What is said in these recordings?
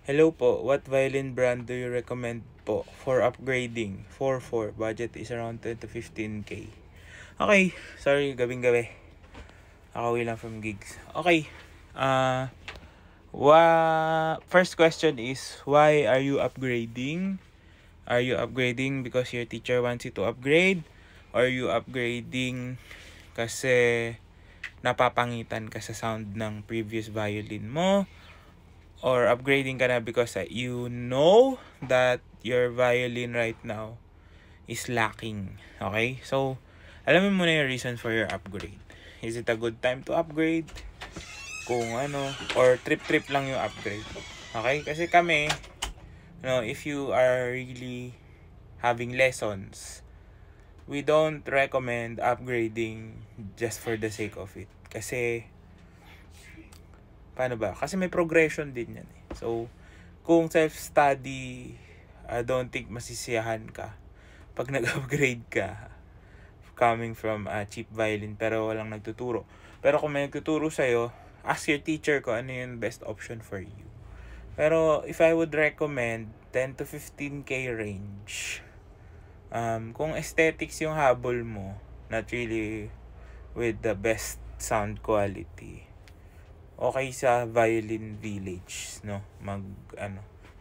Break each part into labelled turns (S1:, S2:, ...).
S1: Hello po, what violin brand do you recommend po for upgrading? 4-4, budget is around 10 to 15K. Okay, sorry, gabing-gabi. Akawi lang from gigs. Okay, first question is, why are you upgrading? Are you upgrading because your teacher wants you to upgrade? Or are you upgrading kasi napapangitan ka sa sound ng previous violin mo? Or upgrading ka na because you know that your violin right now is lacking. Okay? So, alamin mo na yung reason for your upgrade. Is it a good time to upgrade? Kung ano, or trip-trip lang yung upgrade. Okay? Kasi kami, if you are really having lessons, we don't recommend upgrading just for the sake of it. Kasi, paano ba? Kasi may progression din yan eh. So, kung self-study, I don't think masisiyahan ka pag nag-upgrade ka coming from a cheap violin pero walang nagtuturo. Pero kung may nagtuturo sa'yo, ask your teacher kung ano yung best option for you. Pero if I would recommend 10 to 15K range, kung aesthetics yung habol mo, not really with the best sound quality, okay sa Violin Village, no?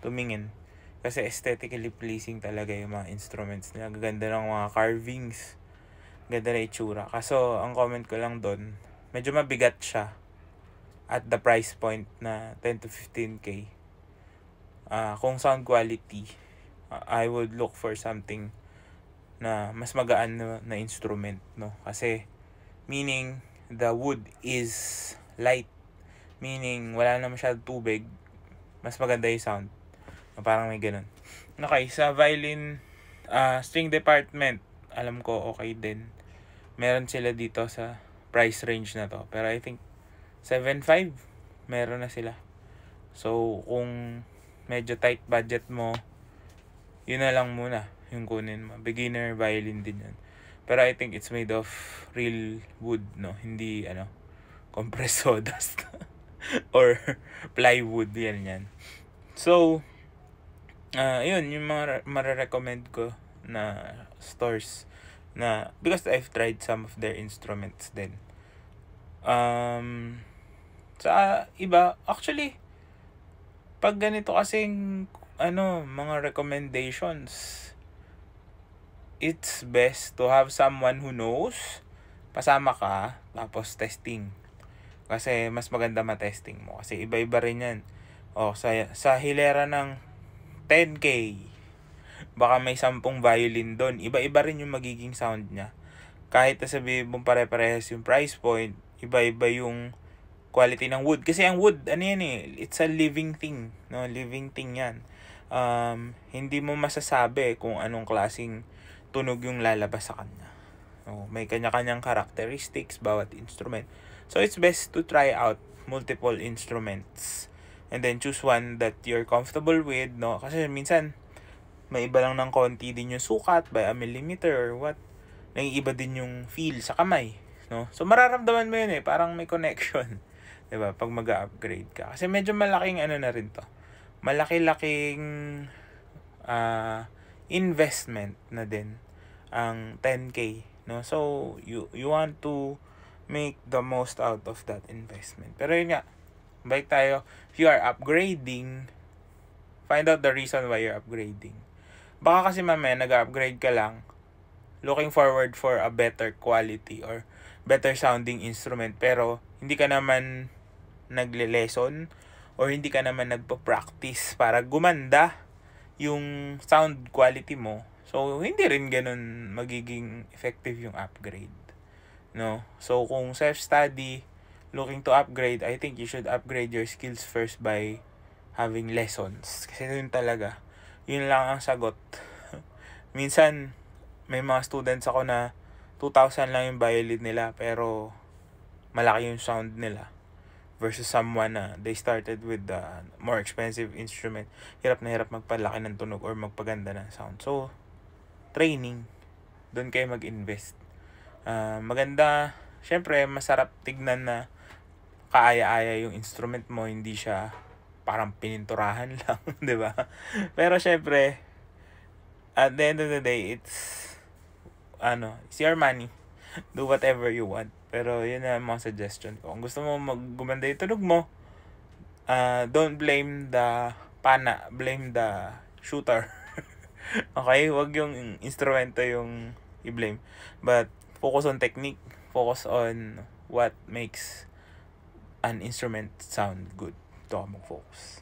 S1: Tumingin. Kasi aesthetically pleasing talaga yung mga instruments nila. Ganda ng mga carvings. Ganda na itsura. Kaso, ang comment ko lang doon, medyo mabigat siya at the price point na 10 to 15K. Kung sound quality, I would look for something na mas magaan na instrument, no? Kasi, meaning, the wood is light. Meaning, wala na masyadong tubig. Mas maganda yung sound. Parang may ganun. Okay, sa violin, string department, alam ko okay din. Meron sila dito sa price range na to. Pero I think, 7.5, meron na sila. So, kung medyo tight budget mo, yun na lang muna yung kunin mo. Beginner violin din yun. Pero I think it's made of real wood, no? Hindi, compressed sawdust. Or plywood, yan. So, yun, yung mga mararecommend ko na stores na, because I've tried some of their instruments din. Sa iba, actually, pag ganito kasing, mga recommendations, it's best to have someone who knows, pasama ka, tapos testing. Kasi mas maganda ma-testing mo. Kasi iba-iba rin yan. Sa hilera ng 10K, baka may 10 violin doon. Iba-iba rin yung magiging sound niya. Kahit sabihin mong pare-parehas yung price point, iba-iba yung quality ng wood. Kasi ang wood, it's a living thing. No? Living thing yan. Hindi mo masasabi kung anong klaseng tunog yung lalabas sa kanya. May kanya-kanyang characteristics, bawat instrument. So, it's best to try out multiple instruments. And then, choose one that you're comfortable with, no? Kasi minsan, may iba lang ng konti din yung sukat by a millimeter or what. Naiiba din yung feel sa kamay, no? So, mararamdaman mo yun eh. Parang may connection. Diba? Pag mag-upgrade ka. Kasi medyo malaking na rin to. Malaki-laking investment na din ang 10K, no? So, you want to make the most out of that investment. Pero yun nga, balik tayo, if you are upgrading, find out the reason why you're upgrading. Baka kasi mamaya nag-upgrade ka lang, looking forward for a better quality or better sounding instrument, pero hindi ka naman nagle-lesson or hindi ka naman nagpa-practice para gumanda yung sound quality mo. So, hindi rin ganun magiging effective yung upgrade. No? So, kung self-study, looking to upgrade, I think you should upgrade your skills first by having lessons. Kasi yun talaga. Yun lang ang sagot. Minsan, may mga students ako na 2,000 lang yung violin nila, pero malaki yung sound nila. Versus someone na they started with the more expensive instrument. Hirap na hirap magpalaki ng tunog or magpaganda ng sound. So, training. Doon kayo mag-invest. Maganda, syempre masarap tignan na kaaya-aya yung instrument mo, hindi siya parang pininturahan lang, 'di ba? Pero syempre, at the end of the day, it's your money. Do whatever you want. Pero yun na mga suggestion ko. Kung gusto mo gumanda yung tunog mo, don't blame the pana, blame the shooter. Okay? Wag yung instrumento yung i-blame. But focus on technique. Focus on what makes an instrument sound good. Ito ako mag-focus.